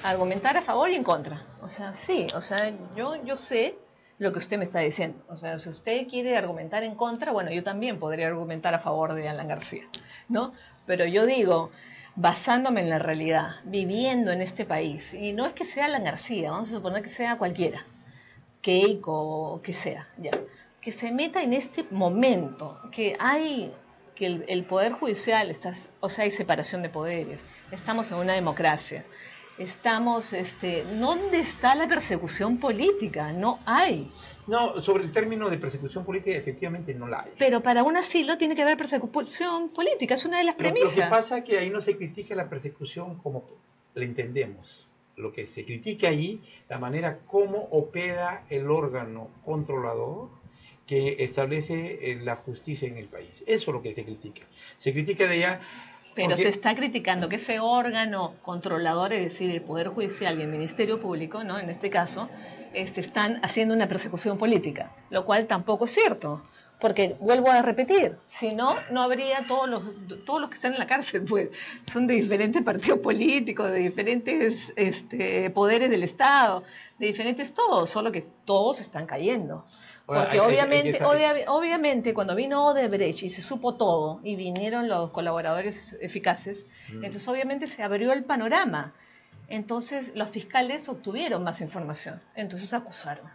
Argumentar a favor y en contra. O sea, sí, o sea, yo sé lo que usted me está diciendo. O sea, si usted quiere argumentar en contra, bueno, yo también podría argumentar a favor de Alan García, ¿no? Pero yo digo, basándome en la realidad, viviendo en este país, y no es que sea Alan García, vamos a suponer que sea cualquiera, Keiko o que sea, ya, que se meta en este momento, que el Poder Judicial, o sea, hay separación de poderes, estamos en una democracia, ¿dónde está la persecución política? No hay. No, sobre el término de persecución política, efectivamente no la hay. Pero para un asilo tiene que haber persecución política, es una de las premisas. Lo que pasa es que ahí no se critica la persecución como la entendemos. Lo que se critica ahí, la manera como opera el órgano controlador que establece la justicia en el país. Eso es lo que se critica. Se critica de allá... Pero se está criticando que ese órgano controlador, es decir, el Poder Judicial y el Ministerio Público, ¿no? En este caso, están haciendo una persecución política, lo cual tampoco es cierto. Porque, vuelvo a repetir, si no, no habría todos los que están en la cárcel, pues son de diferentes partidos políticos, de diferentes poderes del Estado, de diferentes todos, solo que todos están cayendo. Porque obviamente cuando vino Odebrecht y se supo todo y vinieron los colaboradores eficaces, entonces obviamente se abrió el panorama. Entonces los fiscales obtuvieron más información, entonces acusaron.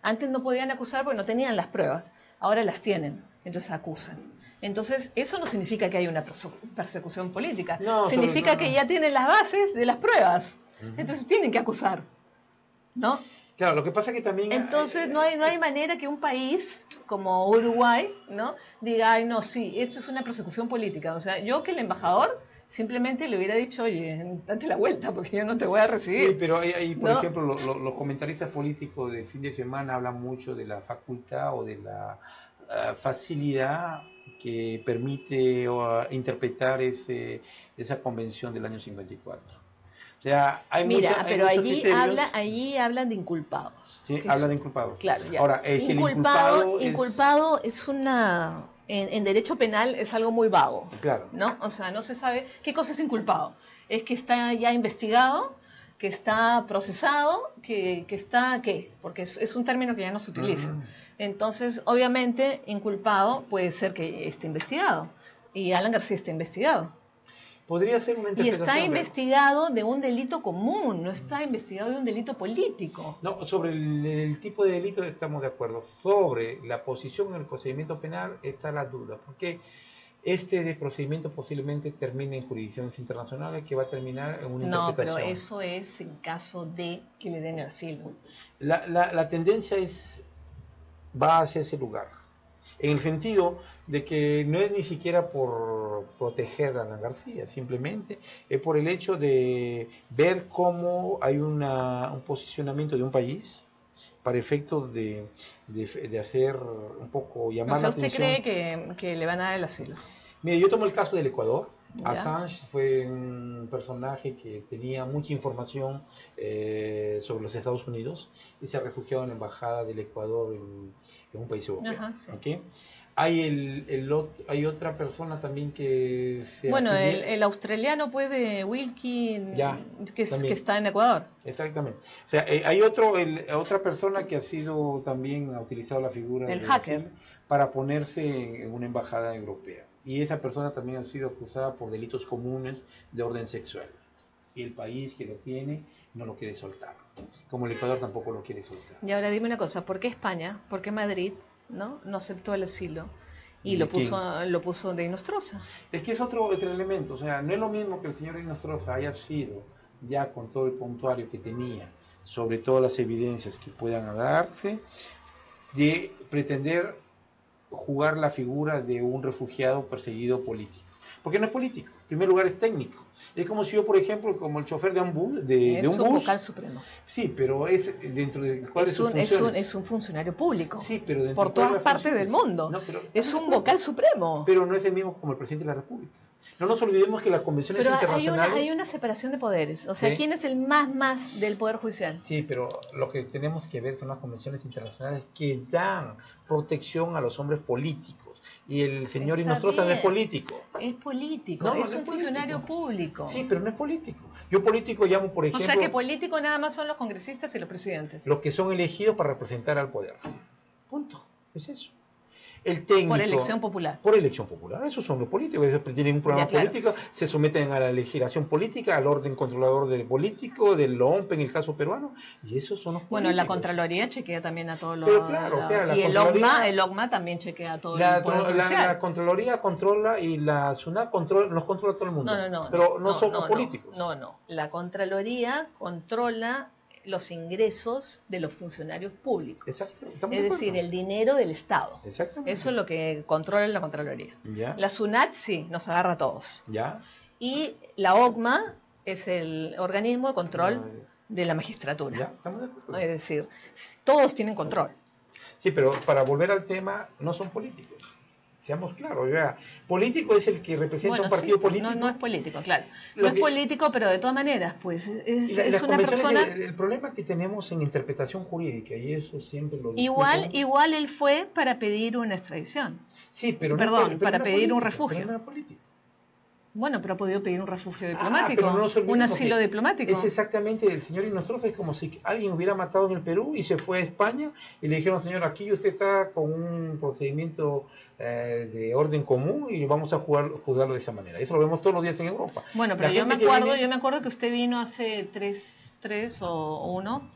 Antes no podían acusar porque no tenían las pruebas, ahora las tienen, entonces acusan. Entonces eso no significa que haya una persecución política, significa que ya tienen las bases de las pruebas, entonces tienen que acusar, ¿no? Claro, lo que pasa es que también... Entonces no hay manera que un país como Uruguay, ¿no? Diga, ay, no, sí, esto es una persecución política. O sea, yo que el embajador simplemente le hubiera dicho, oye, date la vuelta porque yo no te voy a recibir. Sí, pero ahí por ejemplo, los comentaristas políticos de fin de semana hablan mucho de la facultad o de la facilidad que permite interpretar esa convención del año 54. O sea, pero allí hablan de inculpados. Sí, hablan de inculpados. Claro, ya. Ahora, inculpado es una... En derecho penal es algo muy vago. Claro. ¿No? O sea, no se sabe qué cosa es inculpado. Es que está ya investigado, que está procesado, que está... ¿qué? Porque es un término que ya no se utiliza. Entonces, obviamente, inculpado puede ser que esté investigado. Y Alan García está investigado. Podría ser una interpretación. Y está investigado de un delito común, no está investigado de un delito político. No, sobre el tipo de delito estamos de acuerdo. Sobre la posición en el procedimiento penal está la duda, porque de procedimiento posiblemente termine en jurisdicciones internacionales, que va a terminar en una interpretación. No, pero eso es en caso de que le den asilo. La tendencia va hacia ese lugar. En el sentido de que no es ni siquiera por proteger a Alan García, simplemente es por el hecho de ver cómo hay un posicionamiento de un país para efectos de hacer un poco llamar la atención. ¿Usted cree que le van a dar el asilo? Mire, yo tomo el caso del Ecuador. ¿Ya? Assange fue un personaje que tenía mucha información sobre los Estados Unidos y se ha refugiado en la embajada del Ecuador en un país europeo. Ajá, sí. ¿Okay? Hay otra persona también que se... Bueno, el australiano puede, Wilkie, que está en Ecuador. Exactamente. O sea, hay otra persona que ha utilizado la figura del hacker para ponerse en una embajada europea. Y esa persona también ha sido acusada por delitos comunes de orden sexual. Y el país que lo tiene no lo quiere soltar. Como el Ecuador tampoco lo quiere soltar. Y ahora dime una cosa, ¿por qué España, por qué Madrid no aceptó el asilo y lo puso de Inostroza? Es que es otro elemento. O sea, no es lo mismo que el señor Inostroza haya sido, ya con todo el puntuario que tenía, sobre todas las evidencias que puedan darse, de pretender jugar la figura de un refugiado perseguido político. Porque no es político. En primer lugar es técnico. Es como si yo, por ejemplo, como el chofer de un bus, es un vocal supremo. Sí, pero es dentro del cual es un funcionario público. Sí, pero dentro por todas partes del mundo. No, pero, es un vocal supremo. Pero no es el mismo como el presidente de la República. No nos olvidemos que las convenciones internacionales... Hay una separación de poderes. O sea, ¿sí? ¿Quién es el más del Poder Judicial? Sí, pero lo que tenemos que ver son las convenciones internacionales que dan protección a los hombres políticos. Y el señor Inostroza no es político. Es político, no, es un funcionario público. Sí, pero no es político. Yo político llamo, por ejemplo... O sea, que político nada más son los congresistas y los presidentes. Los que son elegidos para representar al poder. Punto. Es eso. El técnico, por elección popular. Por elección popular. Esos son los políticos. Esos tienen un programa político, se someten a la legislación política, al orden controlador del político, del OMP en el caso peruano, y esos son los políticos. Bueno, la Contraloría chequea también a todos los... Pero claro, o sea, y el OCMA también chequea a todo el Poder Judicial. La Contraloría controla y la SUNAT nos controla a todo el mundo. Pero no somos políticos. No. La Contraloría controla los ingresos de los funcionarios públicos. Exacto. Es decir, el dinero del Estado. Exactamente. Eso es lo que controla la Contraloría. ¿Ya? La SUNAT sí, nos agarra a todos. ¿Ya? Y la OCMA es el organismo de control de la magistratura. ¿Ya? ¿Estamos de acuerdo? Es decir, todos tienen control. Sí, pero para volver al tema, no son políticos. Seamos claros, ya. Político es el que representa un partido político. No es político, claro. No es político, pero de todas maneras, pues es una persona... El problema que tenemos en interpretación jurídica, y eso siempre lo digo. Igual él fue para pedir una extradición. Sí, pero para pedir un refugio. Pero no era político. Bueno, pero ha podido pedir un refugio diplomático, pero no un asilo diplomático. Es exactamente, el señor Inostroza es como si alguien hubiera matado en el Perú y se fue a España y le dijeron, señor, aquí usted está con un procedimiento de orden común y vamos a juzgarlo de esa manera. Eso lo vemos todos los días en Europa. Bueno, pero yo me acuerdo que usted vino hace tres o uno,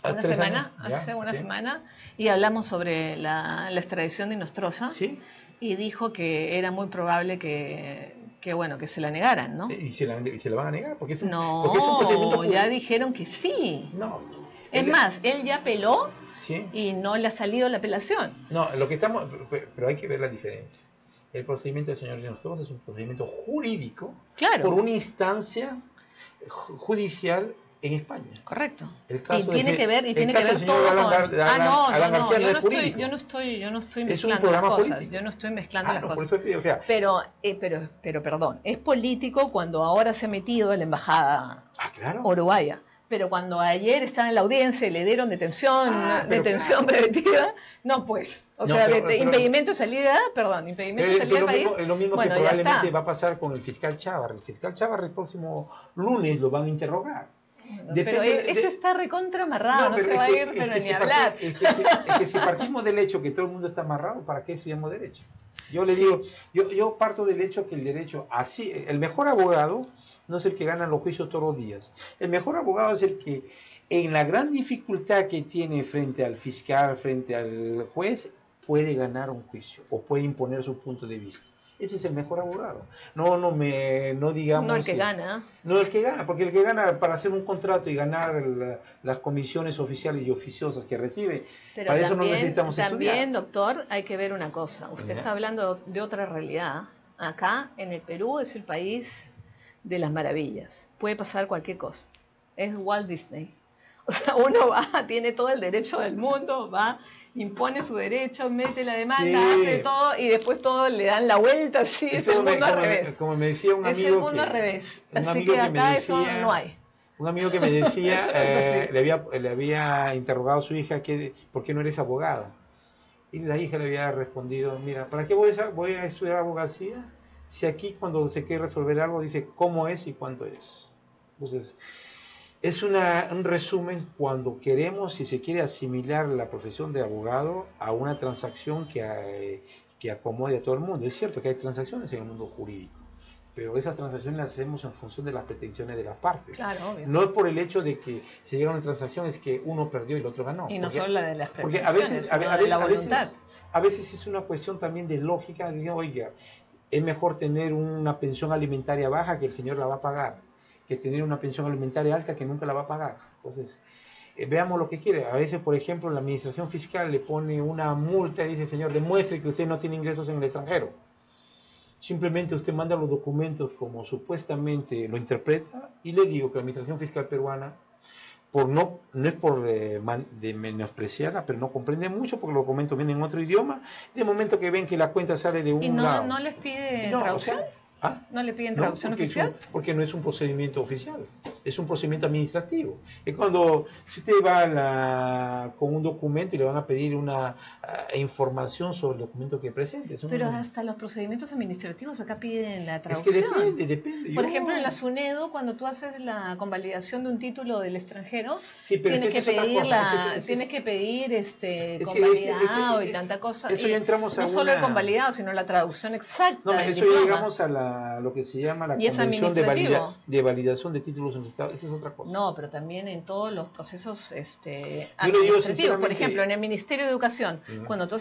hace una semana, y hablamos sobre la extradición de Inostroza. Sí. Y dijo que era muy probable que se la negaran, ¿no? ¿Y se la van a negar? Porque es un procedimiento ya dijeron que sí. No. Es más, él ya apeló, ¿sí? Y no le ha salido la apelación. No, pero hay que ver la diferencia. El procedimiento del señor Inostroza es un procedimiento jurídico por una instancia judicial en España. Correcto. Y tiene que ver todo con... Yo no estoy mezclando las cosas. Político. Yo no estoy mezclando las cosas. Por eso digo, o sea, pero perdón, es político cuando ahora se ha metido en la embajada uruguaya. Pero cuando ayer estaba en la audiencia y le dieron detención preventiva, no pues. Impedimento de salida, impedimento de salida del país. Es lo mismo que probablemente va a pasar con el fiscal Chávarri. El fiscal Chávarri el próximo lunes lo van a interrogar. Pero ese está recontra amarrado, no se va a ir, pero ni hablar. Es que si partimos del hecho que todo el mundo está amarrado, ¿para qué estudiamos derecho? Yo le digo, yo parto del hecho que el derecho, el mejor abogado no es el que gana los juicios todos los días. El mejor abogado es el que, en la gran dificultad que tiene frente al fiscal, frente al juez, puede ganar un juicio o puede imponer su punto de vista. Ese es el mejor abogado. No digamos... No el que gana. No el que gana, porque el que gana para hacer un contrato y ganar las comisiones oficiales y oficiosas que recibe, pero para eso no necesitamos estudiar. También, doctor, hay que ver una cosa. Usted está hablando de otra realidad. Acá, en el Perú, es el país de las maravillas. Puede pasar cualquier cosa. Es Walt Disney. O sea, uno va, tiene todo el derecho del mundo, va... impone su derecho, mete la demanda, hace todo y después todo le dan la vuelta, así es el mundo al revés. Como me decía un amigo, es el mundo al revés, así que acá eso no hay. Un amigo que me decía, le había interrogado a su hija ¿por qué no eres abogada? Y la hija le había respondido, mira, ¿para qué voy a estudiar abogacía? Si aquí cuando se quiere resolver algo dice cómo es y cuánto es. Entonces, es un resumen cuando queremos, si se quiere asimilar la profesión de abogado a una transacción que acomode a todo el mundo. Es cierto que hay transacciones en el mundo jurídico, pero esas transacciones las hacemos en función de las pretensiones de las partes. Claro, obvio. No es por el hecho de que se llega a una transacción es que uno perdió y el otro ganó. Y no solo la de las pretensiones, porque de la voluntad. A veces es una cuestión también de lógica, de oiga, es mejor tener una pensión alimentaria baja que el señor la va a pagar, que tener una pensión alimentaria alta que nunca la va a pagar. Entonces, veamos lo que quiere. A veces, por ejemplo, la administración fiscal le pone una multa y dice, señor, demuestre que usted no tiene ingresos en el extranjero. Simplemente usted manda los documentos como supuestamente lo interpreta y le digo que la Administración Fiscal Peruana, no es por de menospreciarla, pero no comprende mucho porque los documentos vienen en otro idioma. De momento que ven que la cuenta sale de un ¿Y lado. no les pide traducción? ¿No le piden traducción oficial? Porque no es un procedimiento oficial, es un procedimiento administrativo. Es cuando si usted va con un documento y le van a pedir una información sobre el documento que presente. Pero hasta los procedimientos administrativos acá piden la traducción. Es que depende. Por ejemplo, en la SUNEDU, cuando tú haces la convalidación de un título del extranjero, sí, tienes que pedir convalidado y tanta cosa. Eso ya entramos no solo el convalidado, sino la traducción exacta. No, del eso diploma. ya llegamos a lo que se llama la Convención de Validación de Títulos en el Estado. Esa es otra cosa. No, pero también en todos los procesos administrativos. Por ejemplo, en el Ministerio de Educación, cuando tú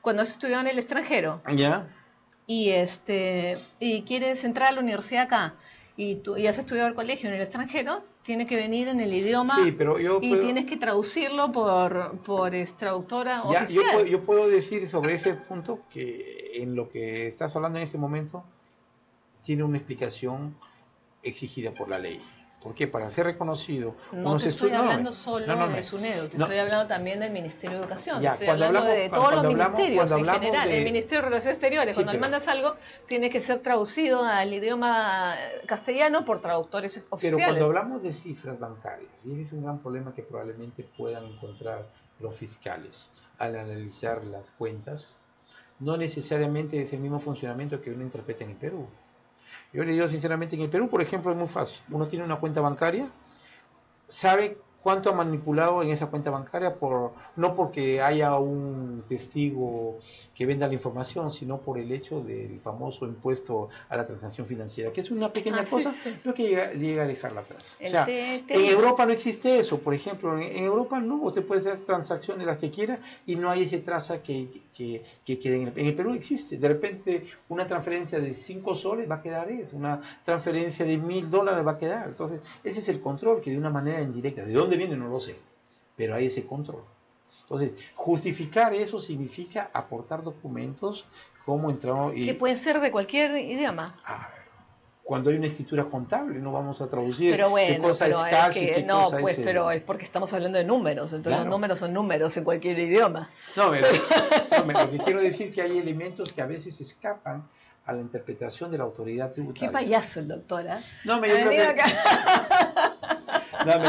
cuando has estudiado en el extranjero y quieres entrar a la universidad acá y has estudiado el colegio en el extranjero, tiene que venir en el idioma tienes que traducirlo por traductora oficial. Yo puedo decir sobre ese punto que en lo que estás hablando en este momento tiene una explicación exigida por la ley. ¿Por qué? Para ser reconocido. No te estoy hablando solo de SUNEDU, te estoy hablando también del Ministerio de Educación. Te estoy hablando de todos los ministerios en general. El Ministerio de Relaciones Exteriores, cuando le mandas algo, tiene que ser traducido al idioma castellano por traductores oficiales. Pero cuando hablamos de cifras bancarias, y ese es un gran problema que probablemente puedan encontrar los fiscales al analizar las cuentas, no necesariamente es el mismo funcionamiento que uno interpreta en el Perú. Yo le digo sinceramente, en el Perú, por ejemplo, es muy fácil. Uno tiene una cuenta bancaria, sabe cuánto ha manipulado en esa cuenta bancaria, no porque haya un testigo que venda la información, sino por el hecho del famoso impuesto a la transacción financiera, que es una pequeña cosa, pero que llega a dejarla atrás. En Europa no existe eso, por ejemplo, en Europa no, usted puede hacer transacciones las que quiera y no hay ese traza que quede en el Perú existe. De repente una transferencia de 5 soles va a quedar una transferencia de $1,000 va a quedar. Entonces ese es el control que de una manera indirecta, ¿de dónde viene? No lo sé, pero hay ese control. Entonces, justificar eso significa aportar documentos como entramos que pueden ser de cualquier idioma. Cuando hay una escritura contable, no vamos a traducir qué cosa es casi, qué cosa es... pero es porque estamos hablando de números, entonces los números son números en cualquier idioma. Lo que quiero decir es que hay elementos que a veces escapan a la interpretación de la autoridad tributaria. Qué payaso el doctor, ¿eh?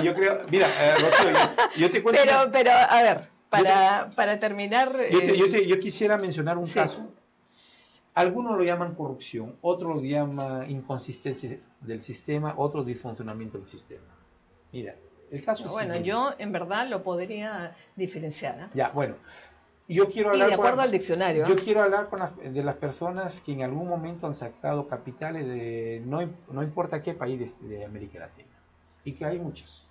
Yo creo, mira, Rocío, yo te cuento... Pero, a ver, para terminar... Yo quisiera mencionar un caso. Algunos lo llaman corrupción, otros lo llaman inconsistencia del sistema, otros disfuncionamiento del sistema. Mira, el caso es... Bueno, yo en verdad lo podría diferenciar. Yo quiero hablar de acuerdo al diccionario. Yo quiero hablar de las personas que en algún momento han sacado capitales de no importa qué país de América Latina. Y que hay muchas.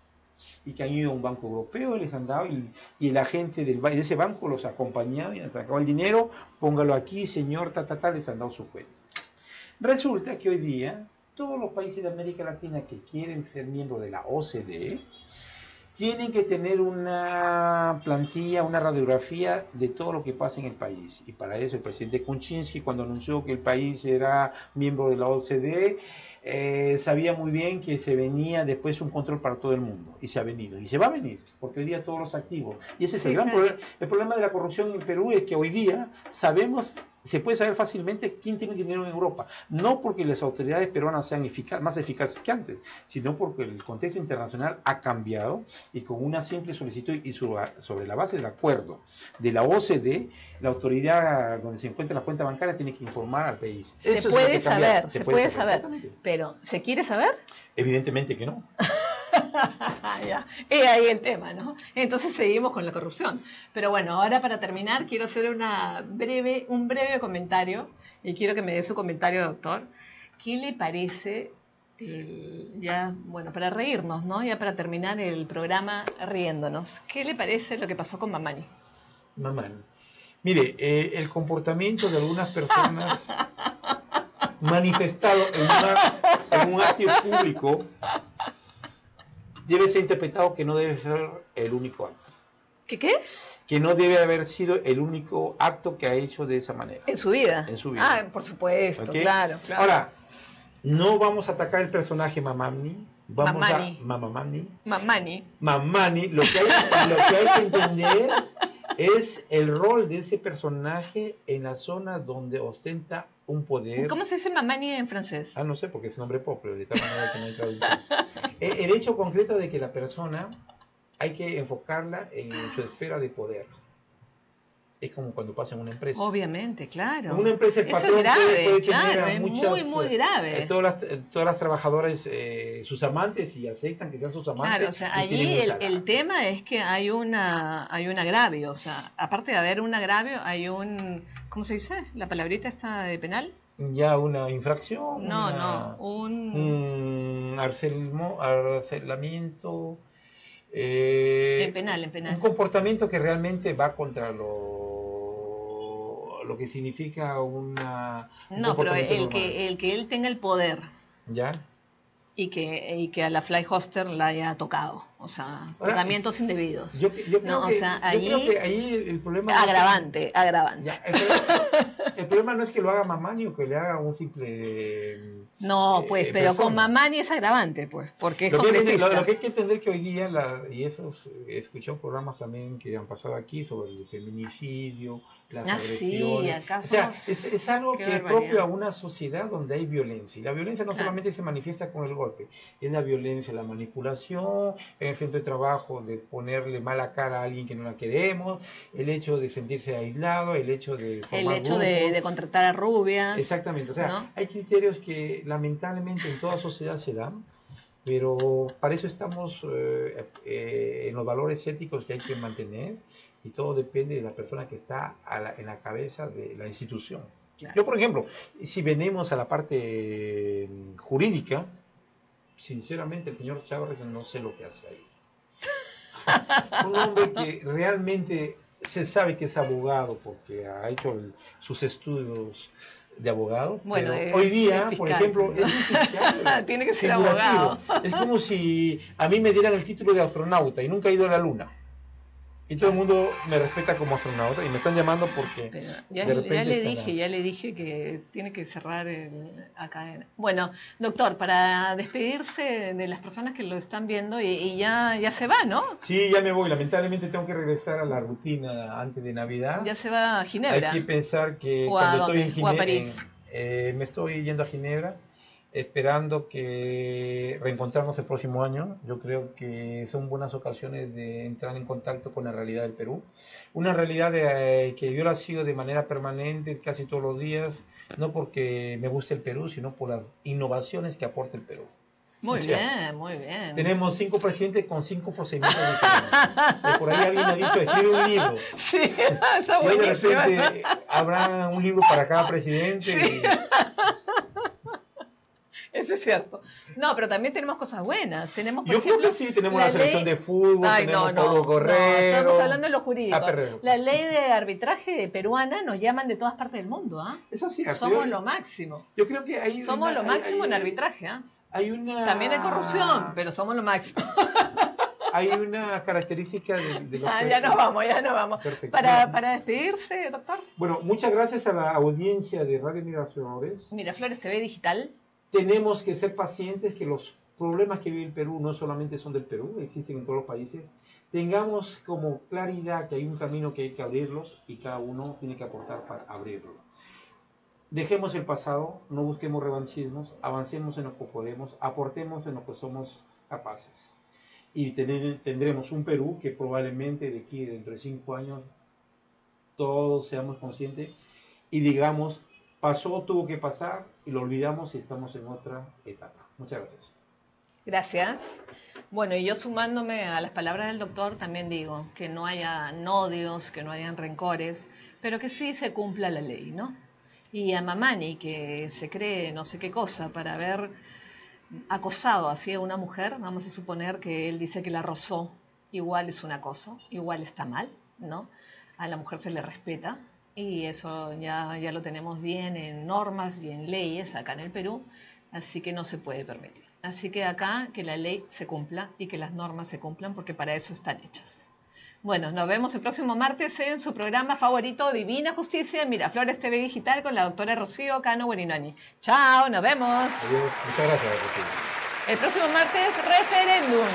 Y que han ido a un banco europeo y les han dado, y el agente de ese banco los ha acompañado y han sacado el dinero, póngalo aquí, señor, les han dado su cuenta. Resulta que hoy día todos los países de América Latina que quieren ser miembros de la OCDE tienen que tener una plantilla, una radiografía de todo lo que pasa en el país. Y para eso el presidente Kuczynski, cuando anunció que el país era miembro de la OCDE, sabía muy bien que se venía después un control para todo el mundo. Y se ha venido. Y se va a venir, porque hoy día todos los activos. Y ese es el gran problema. El problema de la corrupción en Perú es que hoy día se puede saber fácilmente quién tiene dinero en Europa. No porque las autoridades peruanas sean más eficaces que antes, sino porque el contexto internacional ha cambiado y con una simple solicitud y sobre la base del acuerdo de la OCDE, la autoridad donde se encuentra la cuenta bancaria tiene que informar al país. Se puede saber, pero ¿se quiere saber? Evidentemente que no. Es ahí el tema, ¿no? Entonces seguimos con la corrupción. Pero bueno, ahora para terminar quiero hacer un breve comentario y quiero que me dé su comentario, doctor. ¿Qué le parece, para reírnos, ¿no? Ya para terminar el programa riéndonos, ¿qué le parece lo que pasó con Mamani? Mire, el comportamiento de algunas personas manifestado en un acto público debe ser interpretado que no debe ser el único acto. ¿Qué? que no debe haber sido el único acto que ha hecho de esa manera. En su vida. En su vida. Ah, por supuesto, ¿Okay? claro. Ahora, no vamos a atacar el personaje Mamani. Vamos Mamani. a Mamani. Mamani. Lo que hay que entender es el rol de ese personaje en la zona donde ostenta un poder. ¿Cómo se dice Mamani en francés? No sé, porque es un nombre propio, de tal manera que no hay traducción. El hecho concreto de que la persona hay que enfocarla en su esfera de poder. Es como cuando pasa en una empresa. Obviamente, claro. En una empresa el Eso patrón es grave, puede claro, tener a es muchas, muy grave. Todas las trabajadoras sus amantes y aceptan que sean sus amantes. Claro, o sea, allí el tema es que hay un agravio, o sea, aparte de haber un agravio, hay un, ¿cómo se dice? ¿La palabrita está de penal? Ya una infracción. Un arcelamiento. En penal. Un comportamiento que realmente va contra lo que significa una... No, pero el que él tenga el poder. ¿Ya? Y que a la fly hoster la haya tocado, o sea, tocamientos indebidos. Yo creo que ahí el problema... Agravante. Ya, el problema no es que lo haga Mamani o que le haga un simple... No, pues, pero con Mamani es agravante, pues, porque es congresista. Lo que hay que entender que hoy día, he escuchado programas también que han pasado aquí sobre el feminicidio, las agresiones. Sí, ¿acaso? O sea, es algo que es propio a una sociedad donde hay violencia. Y la violencia no solamente se manifiesta con el golpe, es la violencia, la manipulación, en el centro de trabajo de ponerle mala cara a alguien que no la queremos, el hecho de sentirse aislado, el hecho de formar grupos, de contratar a rubias. Exactamente, o sea, hay criterios que lamentablemente en toda sociedad se dan, pero para eso estamos en los valores éticos que hay que mantener, y todo depende de la persona que está en la cabeza de la institución. Claro. Yo, por ejemplo, si venimos a la parte jurídica, sinceramente el señor Chávez no sé lo que hace ahí. Un hombre que realmente se sabe que es abogado porque ha hecho sus estudios de abogado, bueno, pero hoy día, por ejemplo, es un fiscal. Tiene que ser abogado. Es como si a mí me dieran el título de astronauta y nunca he ido a la luna. Y todo el mundo me respeta como astronauta y me están llamando porque... Pero ya le dije que tiene que cerrar acá. Bueno, doctor, para despedirse de las personas que lo están viendo y ya se va, ¿no? Sí, ya me voy. Lamentablemente tengo que regresar a la rutina antes de Navidad. Ya se va a Ginebra. Hay que pensar que cuando estoy en Ginebra... ¿O a París? Me estoy yendo a Ginebra, esperando que reencontrarnos el próximo año. Yo creo que son buenas ocasiones de entrar en contacto con la realidad del Perú. Una realidad que yo la sigo de manera permanente, casi todos los días, no porque me guste el Perú, sino por las innovaciones que aporta el Perú. Muy bien, muy bien. Tenemos 5 presidentes con 5 procedimientos diferentes. Por ahí alguien ha dicho, escribe un libro. Sí, está buenísimo. Y de repente habrá un libro para cada presidente. Sí. Eso es cierto. No, pero también tenemos cosas buenas. Tenemos, por ejemplo, creo que sí, tenemos la selección de fútbol, tenemos Pablo Correro. No, estamos hablando de lo jurídico. La ley de arbitraje peruana nos llaman de todas partes del mundo, ¿ah? Eso sí. Somos lo máximo. Yo creo que hay somos lo máximo en arbitraje, ¿ah? También hay corrupción, pero somos lo máximo. Hay una característica de lo que... Ya nos vamos. Perfecto. Para despedirse, doctor. Bueno, muchas gracias a la audiencia de Radio Miraflores. Miraflores TV Digital. Tenemos que ser pacientes, que los problemas que vive el Perú no solamente son del Perú, existen en todos los países. Tengamos como claridad que hay un camino que hay que abrirlos y cada uno tiene que aportar para abrirlo. Dejemos el pasado, no busquemos revanchismos, avancemos en lo que podemos, aportemos en lo que somos capaces. Y tendremos un Perú que probablemente de aquí, dentro de 5 años, todos seamos conscientes y digamos, pasó, tuvo que pasar, y lo olvidamos y estamos en otra etapa. Muchas gracias. Gracias. Bueno, y yo sumándome a las palabras del doctor, también digo que no haya odios, que no hayan rencores, pero que sí se cumpla la ley, ¿no? Y a Mamani, que se cree no sé qué cosa para haber acosado así a una mujer, vamos a suponer que él dice que la rozó, igual es un acoso, igual está mal, ¿no? A la mujer se le respeta y eso ya lo tenemos bien en normas y en leyes acá en el Perú, así que no se puede permitir. Así que acá que la ley se cumpla y que las normas se cumplan porque para eso están hechas. Bueno, nos vemos el próximo martes en su programa favorito Divina Justicia en Miraflores TV Digital con la doctora Rocío Cano Guarinoni. Chao, nos vemos. Adiós. Muchas gracias, Rocío. El próximo martes, referéndum.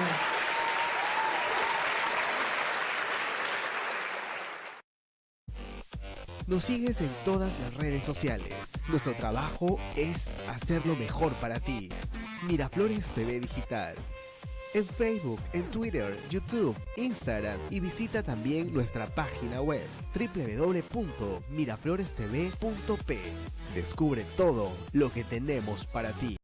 Nos sigues en todas las redes sociales. Nuestro trabajo es hacerlo mejor para ti. Miraflores TV Digital. En Facebook, en Twitter, YouTube, Instagram y visita también nuestra página web www.miraflorestv.p. Descubre todo lo que tenemos para ti.